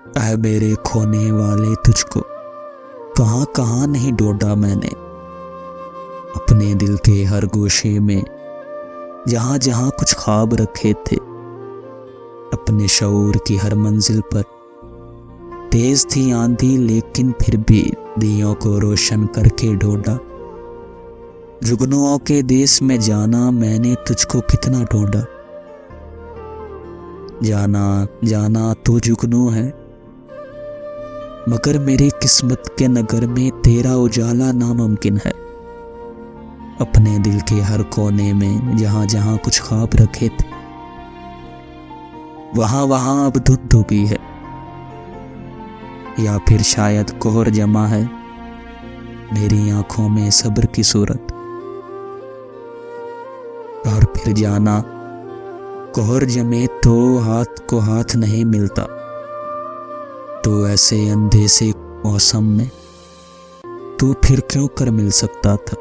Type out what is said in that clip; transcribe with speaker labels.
Speaker 1: ऐ मेरे खोने वाले तुझको कहाँ कहाँ नहीं ढूंढा मैंने, अपने दिल के हर गोशे में जहाँ जहाँ कुछ ख्वाब रखे थे। अपने शऊर की हर मंजिल पर तेज थी आंधी, लेकिन फिर भी दियों को रोशन करके ढूंढा। जुगनुओं के देश में जाना मैंने तुझको कितना ढूंढा। जाना जाना तो जुगनू है, मगर मेरी किस्मत के नगर में तेरा उजाला नामुमकिन है। अपने दिल के हर कोने में जहाँ जहाँ कुछ ख्वाब रखे थे, वहाँ वहाँ अब धुंध डूबी है, या फिर शायद कोहर जमा है मेरी आंखों में सब्र की सूरत। और फिर जाना कोहर जमे तो हाथ को हाथ नहीं मिलता, तो ऐसे अंधे से मौसम में तू फिर क्यों कर मिल सकता था।